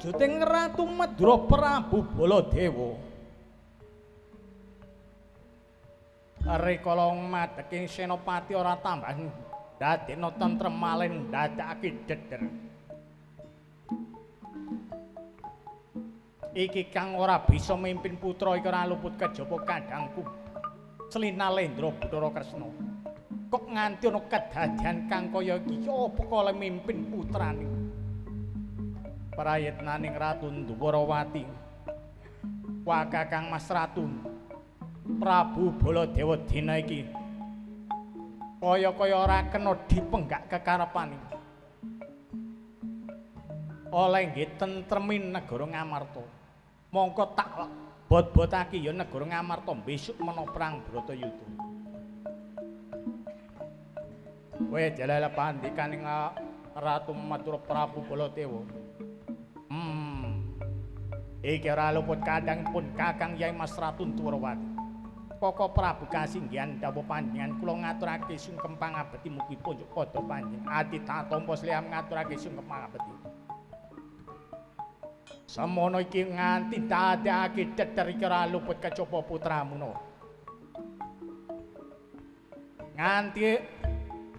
wujuting Ratu Madura Prabu Baladewa. Rikala madheking senopati ora tambah dadekno tentrem malih ndadekake dedher. Iki kang ora bisa mimpin putra iki ora luput kejaba kadangku. Slina Lendra Bathara Kresna. Kok nganti ana kedadian kang kaya iki apa kala mimpin putrane. Prayitnaning Ratu Dwarawati. Wah Kakang Mas Ratu Prabu Baladewa dina iki kaya-kaya ora kena dipenggak kekarepane. Oleh nggih tentremin negara Ngamarta. Mongko tak bot-botake ya negara Ngamarta besok mena perang Bratayuda. Kowe jalala pandikaning Ratu Madura Prabu Baladewa. Iki ora luput kadangipun Kakang Yai Mas Ratu Dwarawati. Koko Prabu Kasinggihan dawuh panjenengan kula ngaturake sungkem pangabekti mugi punjuk padha panjenengan ati tatampa sliam ngaturake sungkem pangabekti. Semono iki nganti dadekake dedher iki ora luput kejaba putramu no. Nganti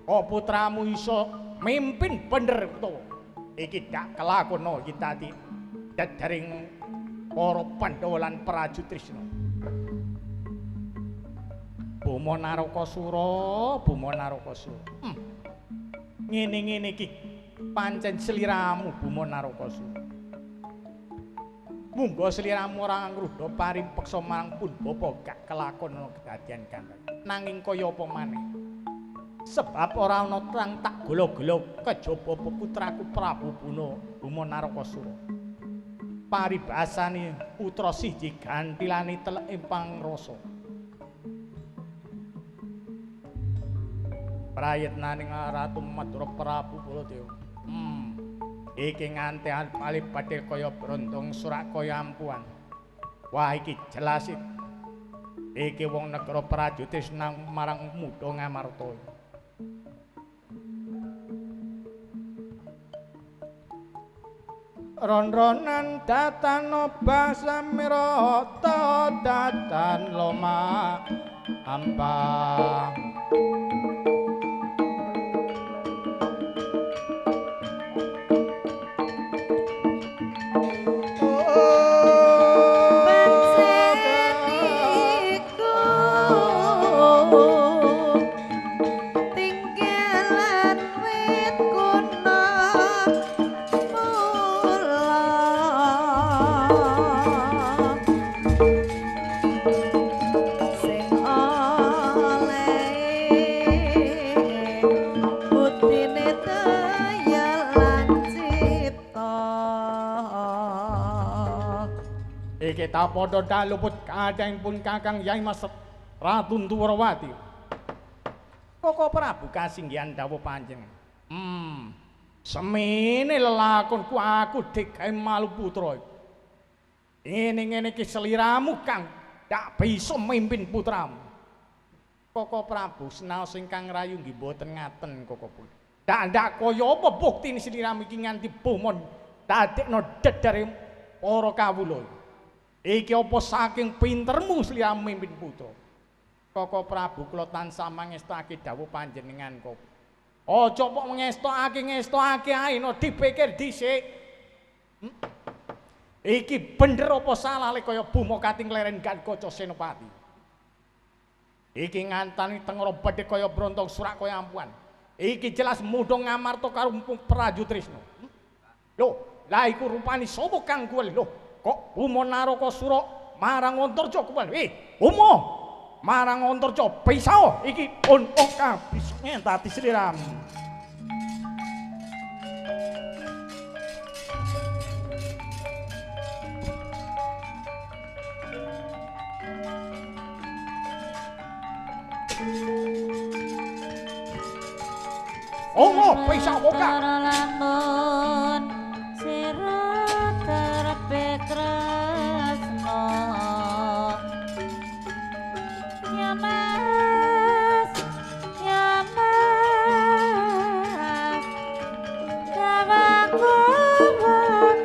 putramu iso mimpin bener to. Iki dak kelakon iki dadi dedhering para Pandhawa lan prajurit Trisna. Buma Narakasura, Buma Narakasura. Ngene-ngene iki pancen sliramu Buma Narakasura. Munggo sliramu ora ngruda parimpeksa marang pun bapa gak kelakon ana kedadian kang. Nanging kaya apa maneh. Sebab ora ana trang tak golo-golo kejaba putraku Prabu Buma Narakasura. Paribasane putra siji gantilane telek empang rasa. Prayitnaning Ratu Madura Prabu Baladewa. Iki nganti malih badhe kaya brondong surak kaya ampuan. Wah iki jelas iki wong negara prajurit senang marang muda Ngamarta. Ron-ronan datan basa mirata datan loma ampang. Kita padha daluput kadangipun Kakang Yai Mas Ratu Dwarawati. Koko Prabu Kasinggihan dawuh panjenengan. Semene lelakonku aku digawe malu putra. Ngene-ngene iki sliramu Kang dak bisa mimpin putramu. Koko Prabu senaos ingkang rayu nggih mboten ngaten Koko Prabu. Ndak kaya apa buktine sliramu iki nganti bomon dadekno dedhere para kawula. Iki apa saking pintermu sliramu mimpin putra. Koko Prabu kula tansah mangestake dawuh panjenengan kok. Aja kok ngestokake ae no dipikir dhisik. Iki bener apa salah lek kaya Buma Kating Leren Gancana Senopati. Iki ngantani tengara bedhe kaya brontong surak kaya ampuan. Iki jelas mudha Ngamarta karo prajurit Trisna. Lho, lah iku rupane sapa kang kuwi lho? Kok Buma Narakasura marang Antarja kuwi? Buma marang Antarja bisa iki pun kabis ngentati sliramu. Bisa boga. Lamun sira karepe tresno ya mas kawanku kawan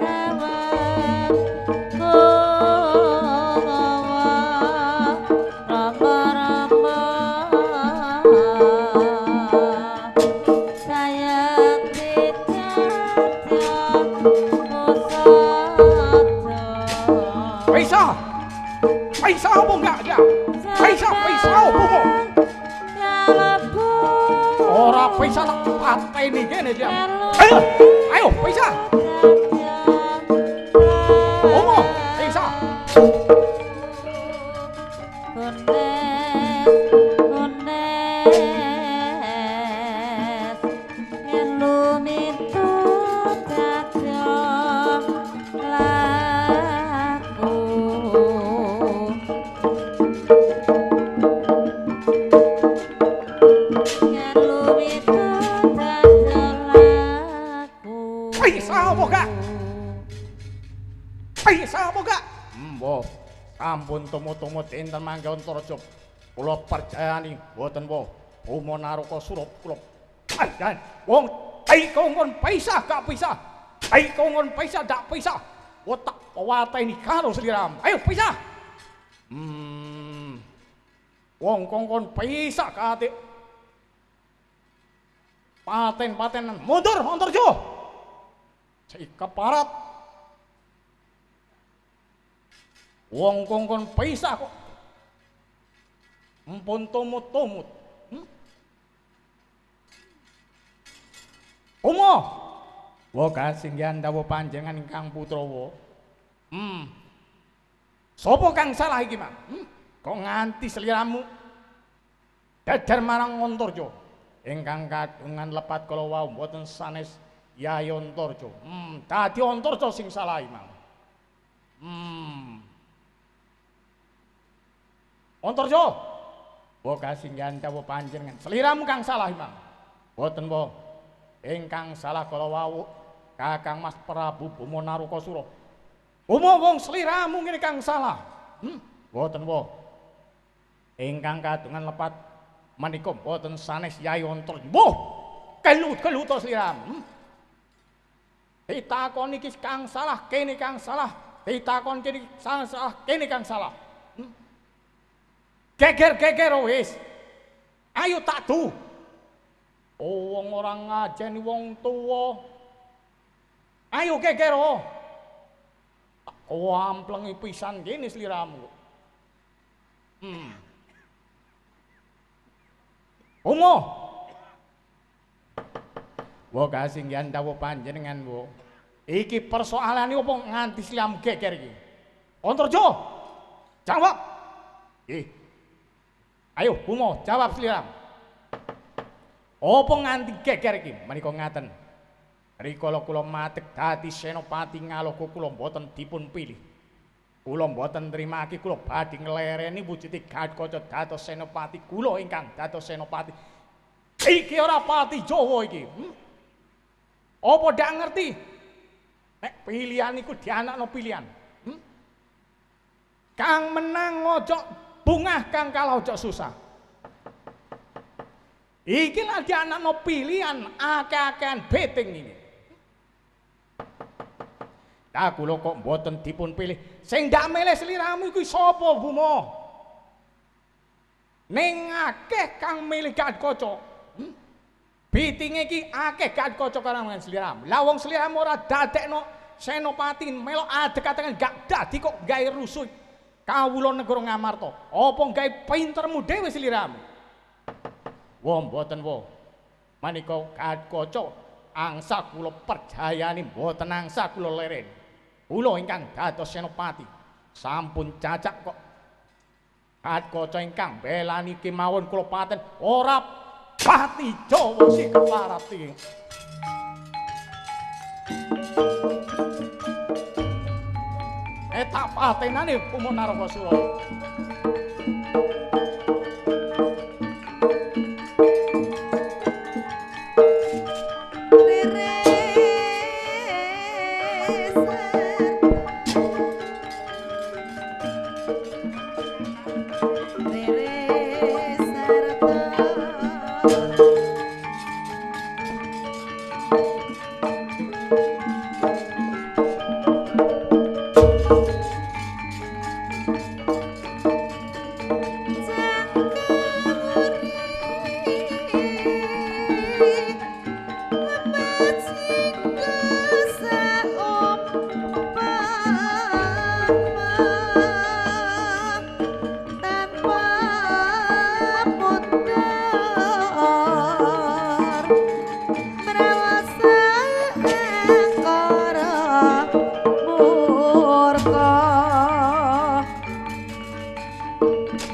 Bisa apa enggak ya? Bisa apa mo? Kalebu Ora bisa tak pateni kene dia. Ayo, bisa. Omo, bisa. Bisa apa gak? Mbah, sampun tumut-tumut enten mangga Antaraja. Kula percayani mboten mbah. Uma Naruka Surup kula. Jan, wong ai kongkon pisah gak pisah. Ai kongkon pisah dak pisah. Otak pawateni karo seliram. Ayo pisah. Wong kongkon pisah kate. Paten-patenan mundur Antaraja. Cek parat. Wong kongkon pisah kok. Empun tumut-tumut. Uma. Wa kasinggihan dawuh panjenengan ingkang Putrawa. Sapa kang salah iki, Mang? Kok nganti sliramu dadar marang Antaraja. Ingkang kagungan lepat kala wau mboten sanes Yayi Antaraja. Dadi Antaraja sing salah, Mang. Antaraja, wa kasinggihan dawuh panjenengan. Sliramu kang salah, Mang. Boten, Mbah. Ingkang salah kala wau Kakang Mas Prabu Buma Narukasura. Uma wong sliramu ngene kang salah. Boten, Mbah. Ingkang kagungan lepat menika boten sanes Yayi Antaraja. Mbah, kelut to sliramu. Ditakon iki kang salah, kene kang salah. Ditakon kene salah, kene kang salah. Geger wis. Ayo tak du. Wong ora ngajeni wong tuwa. Ayo geger. Tak wamplengi pisan kene sliramu. Uma. Wa kasinggihan dawuh panjenengan, Bu. Iki persoalane opo nganti sliramu geger iki? Antaraja. Jawab. Ayo, Uma, jawab sliram. Apa nganti geger iki? Menika ngaten. Rikala kula matek dadi senopati ngaloka kula mboten dipun pilih. Kula mboten nrimake kula badhe nglereni wujude Gatkaca dados senopati kula ingkang dados senopati. Iki ora pati Jawa iki. Apa ndak ngerti? Nek pilihan iku dianakno pilihan. Kang menang ojo bungah kang kalah ojo susah. Iki lah dianakno pilihan akeh-akehan beting ini. Lah kula kok mboten dipun pilih. Sing ndak milih sliramu iku sapa, Buma? Ning akeh kang milih Gatkaca. Bitinge iki akeh Gatkaca karangan sliramu. Lah wong sliramu ora dadekno senopati melok adek-adekan gak dadi kok gawe rusuh. Kawula negara Ngamarta. Apa gawe pintermu dhewe sliramu? Wah mboten wa. Manika Gatkaca angsa kula perjayani mboten angsa kula leren. Kula ingkang dados senopati sampun cacak kok. Gatkaca ingkang belani kemawon kula paten ora pati Jawa sing keparati. Tak patenane Uma Narukasura.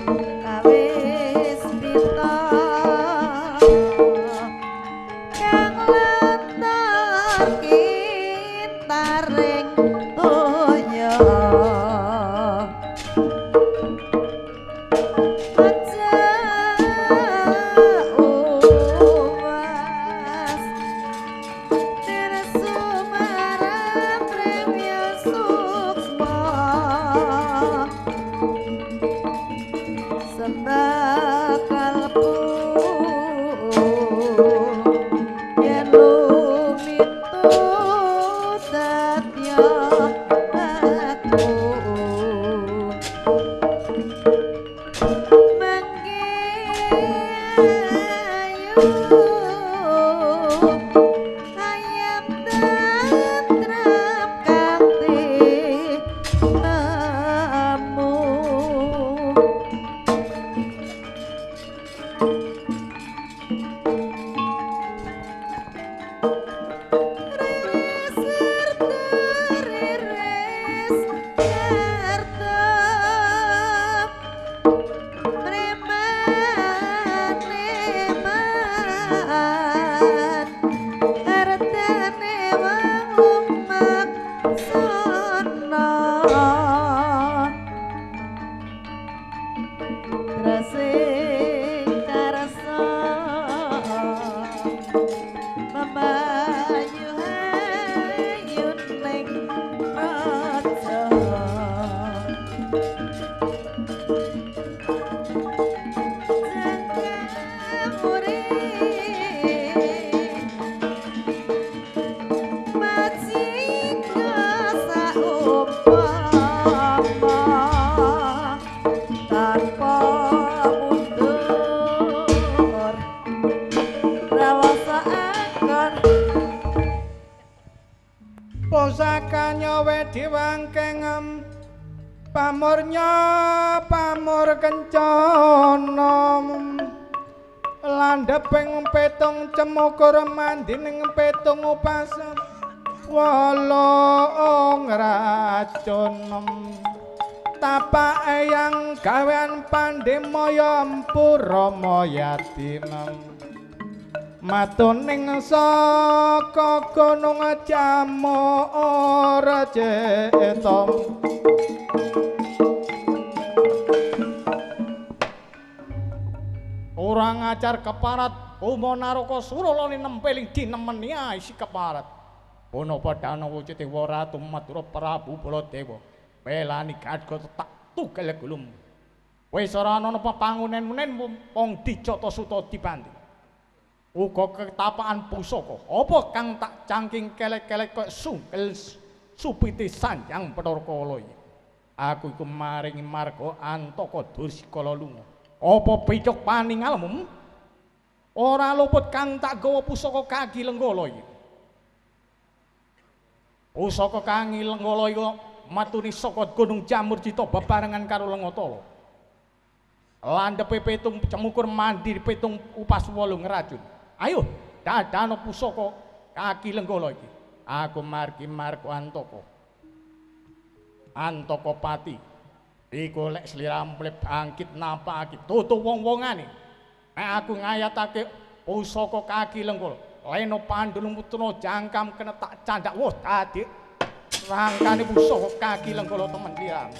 awis pita kang lantar kintaring donya Pusakanya wedi wangkeng pamurnya pamur kencana landheping petung cemukur mandining petung upasem wolong racun tapake yang gawean pandhimaya empurama yatim matuning saka gunung Jamur Ceta ora ngajar keparat umonaraka suralane nempeling dinemeni isi keparat punapa danawa Citewa Ratu Madura Prabu Baladewa pelani Gatotkaca tak tugel gulum wis ora ana napa pangunen-unen wong Dijata Suta dibanting uga ketapaan pusaka apa kang tak cangking kelek-kelek kok sungkel supiti sanjang Bathara Kala aku iku maringi marga antaka Dursikala lunga apa picuk paningalmu ora luput kang tak gawa pusaka Kaki Lenggala iki pusaka Kaki Lenggala iki matuni saka Gunung Jamur Cita bebarengan karo Lengatala landhepe petung cemukur mandi petung upas wolung racun ayo dadana pusaka Kaki Lenggala iki aku margi marga Antaka Pati iku lek sliramu bangkit nampakake tutu wong-wongane nek aku ngayatake pusaka Kaki Lenggala leno pandulu mutuna jangkam kena tak candak wah dadi rangkane pusaka Kaki Lenggala temen sliramu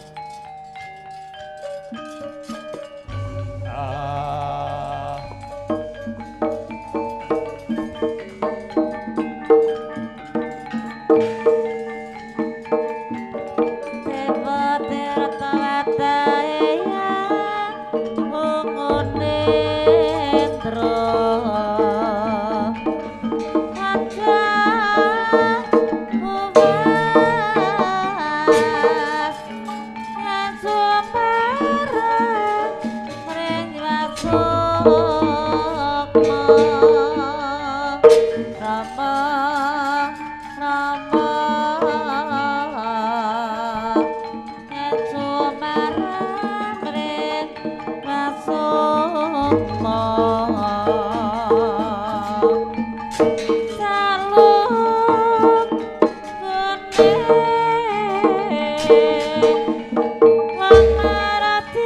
Wang marati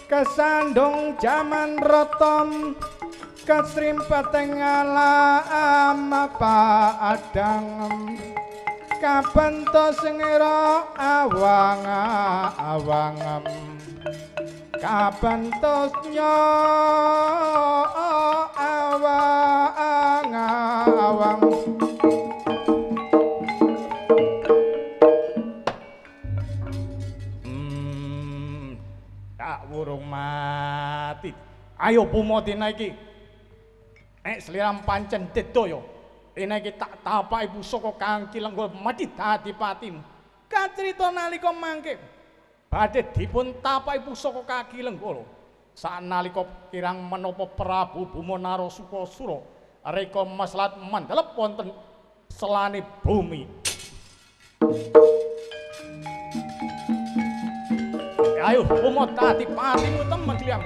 Kesandung jaman rotom kesrimpeteng alam apa adang kabentos ngira awang kabentos nyo awang urung mati. Ayo Bumo dina iki. Nek seliram pancen dedaya. Dina iki tak tapaki pusaka Kang Kilenggol mati dadi patimu. Kacrita nalika mangke badhe dipun tapaki pusaka Kang Kilenggol. Sanalika kirang menapa Prabu Bumo Narasukasura reka maslat mandelep wonten selane bumi. Ayo, Bumo dadi patimu temen Kliang.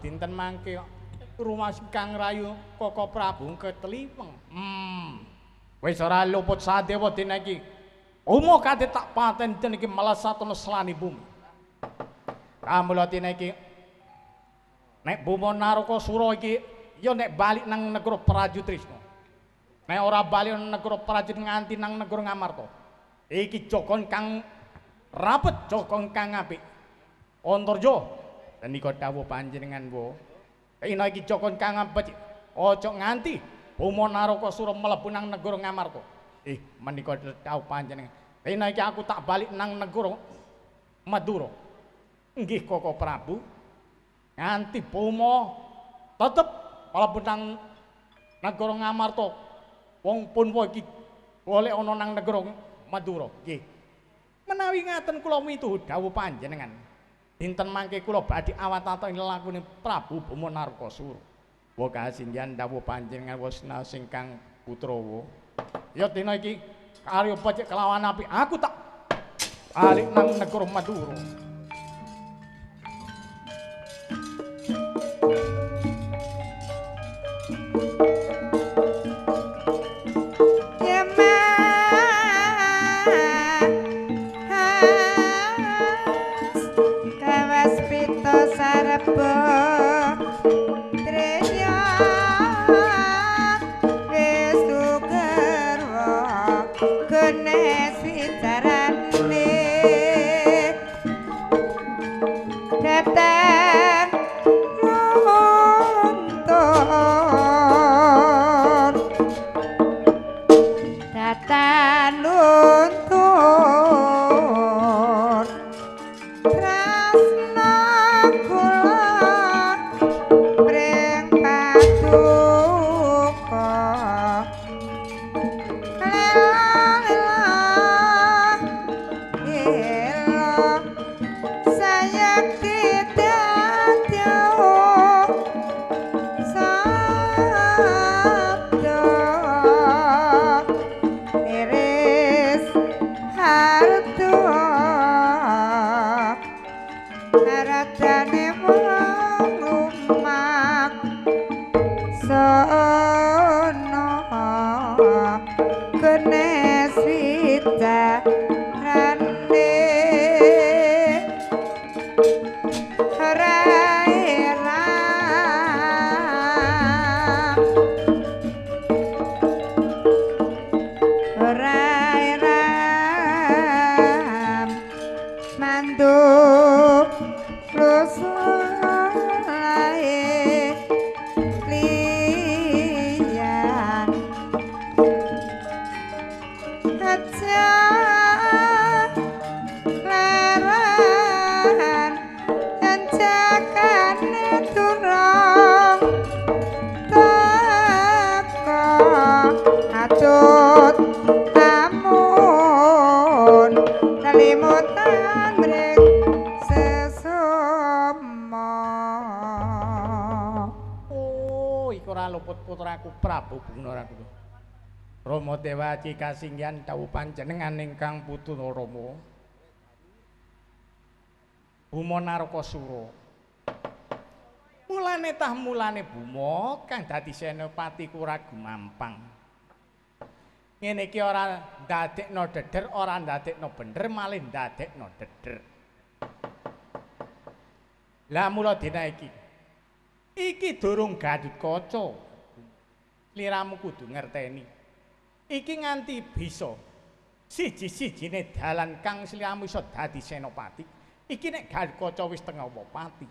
Dinten mangke rumah Kang Rayu Koko Prabu ketelipeng. Wis ora luput sadewa dina iki. Umo kate tak paten den iki malah satono selani bumi. Kamula dina iki nek Bumo Narasukasura iki ya nek balik nang negara Prajutrisna. Nek ora balik nang negara Prajut nganti nang negara Ngamarta. Iki jokon kang rapet, jokon kang apik. Antarja menika dawuh panjenengan wo. Ina iki jokon kang apik. Aja nganti Bumo Narasukasura mlebu nang negara Ngamarta. Menika dawuh panjenengan. Ina iki aku tak balik nang negara Madura. Nggih Koko Prabu. Nganti Bumo tetep mlebu nang negara Ngamarta. Wong Punwa iki boleh ana nang negara Madura. Nggih. Menawi ngaten kula mituhu dawuh panjenengan. Dinten mangke kula badhe awatata ing lakune Prabu Bumo Narasukasura. Wa kasinggihan dawuh panjenengan wasna singkang putrawa. Ya dina iki karya becik kelawan apik aku tak balik nang negara Madura. Putraku Prabu Bunaraku Rama Dewaji kasinggihan dawuh panjenengan ingkang putu Rama Buma Narakasura mulane Buma kang dadi senopati ora gumampang ngene iki ora ndadekno deder ora ndadekno bener malih ndadekno deder lah mula dina iki durung Gatotkaca Sliramu kudu ngerteni. Iki nganti bisa siji-sijine dalan kang sliramu iso dadi senopati. Iki nek Gatotkaca wis tengah pati.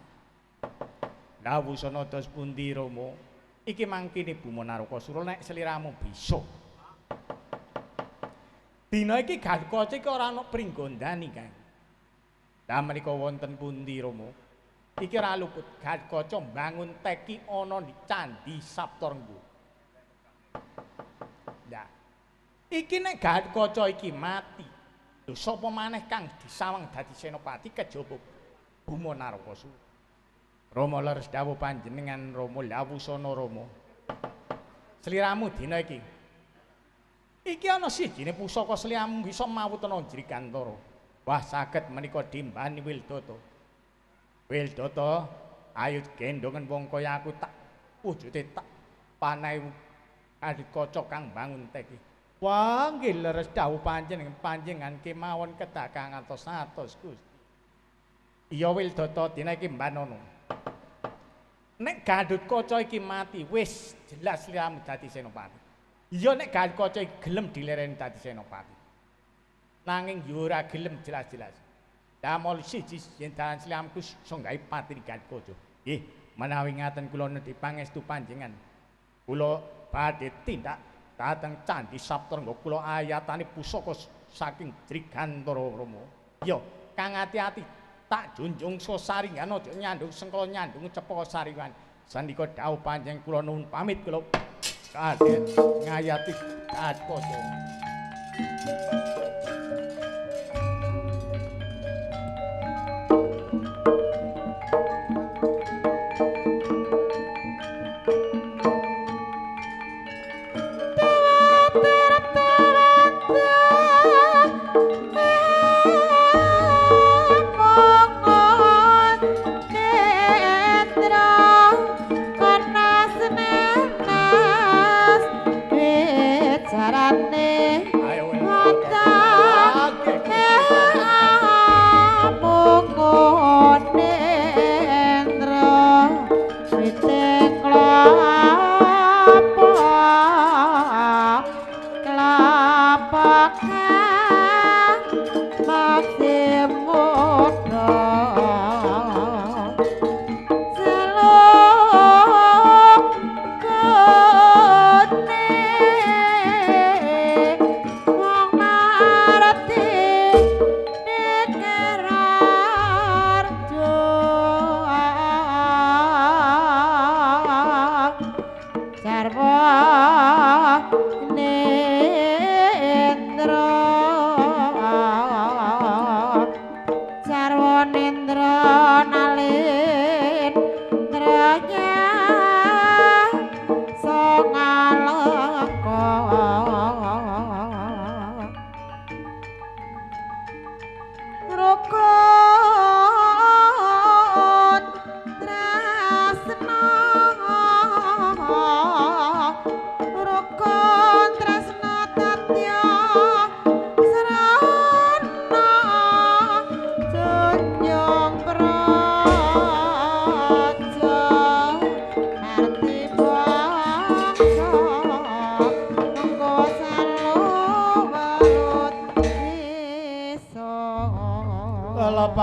Lah wusana dos pundi Rama? Iki mangkene Buma Narakasura nek sliramu bisa. Dina iki Gatotkaca iki ora ana pringgondani, Kang. Lah menika wonten pundi Rama? Iki ora luput Gatotkaca mbangun teki ana di Candhi Saptarengga. Iki nek Gatotkaca iki mati. Lho sapa maneh kang disawang dadi senopati kejaba Buma Narakasura. Rama leres dawuh panjenengan Rama lawusana Rama. Sliramu dina iki. Iki ana sijine pusaka sliramu bisa mawutana Jrikantara. Wah saged menika dimbani Wildata. Wildata ayo gendongen wong kaya aku tak wujude tak panahe Gatotkaca kang bangun teki. Wah, nggih leres dawuh panjenengan kemawon kedah kang atos-atos Gusti. Iya Wildata dina iki mbanono. Nek Gatotkaca iki mati wis jelas sliramu dadi senopati. Iya nek Gatotkaca iki gelem dilereni dadi senopati. Nanging yo ora gelem jelas-jelas. Damel siji yen dalan sliramu iso gawe pati Gatotkaca. Nggih, menawi ngaten kula nedhi pangestu panjenengan. Kula badhe tindak dateng Candhi Saptarengga kula ayatane pusaka saking Jrigantara Rama. Ya, kang ati-ati tak junjung sasaringan aja nyandung sengkala nyandung cepaka sariwan. Sandika dawuh panjenengan kula nuwun pamit kula kadhe ngayati Gatotkaca.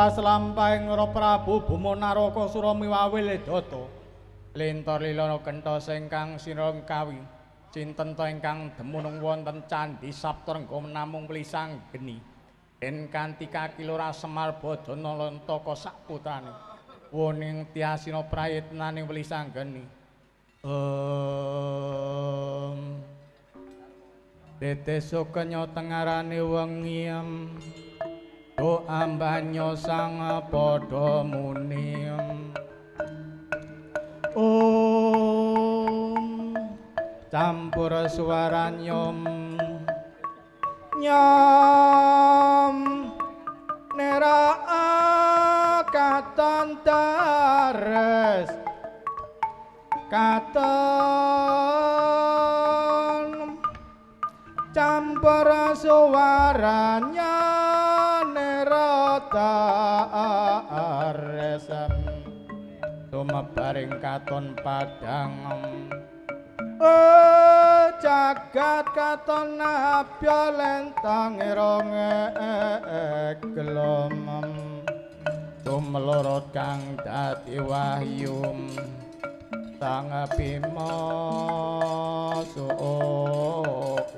Welas lampahing Ra Prabu Bima Naraka Suramiwa Wiledata lintar lilana kentha ingkang sinareng kawi cinten ta ingkang dumunung wonten Candhi Saptrengga namung Wlisang Geni den kanthi kakilora Semar Badana Lantaka sakputrane woning tiasina prayitnaning Wlisang Geni Deteso kenya tengarane wengi doa banyo sang padha muni campur suara nyom nera katon dares katon campur suaranya nera dares tumebaring katon padang jagat katon abya lentang irong gelom tumlorot kang dadi wahyu sang Bima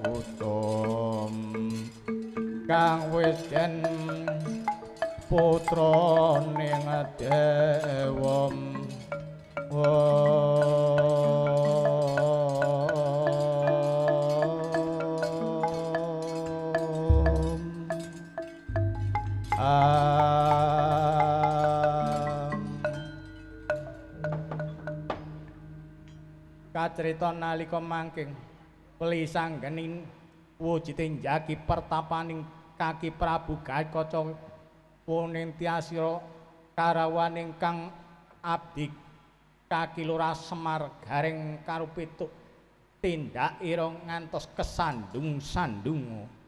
utum kang wis den putra ning dewom kacrita nalika mangking Wlisang Geni wujite njagi pertapaning Kaki Prabu Gathotkaca woning tiasira karawan ingkang abdi Kaki Lurah Semar garing karupituk tindak ira ngantos kesandung-sandunga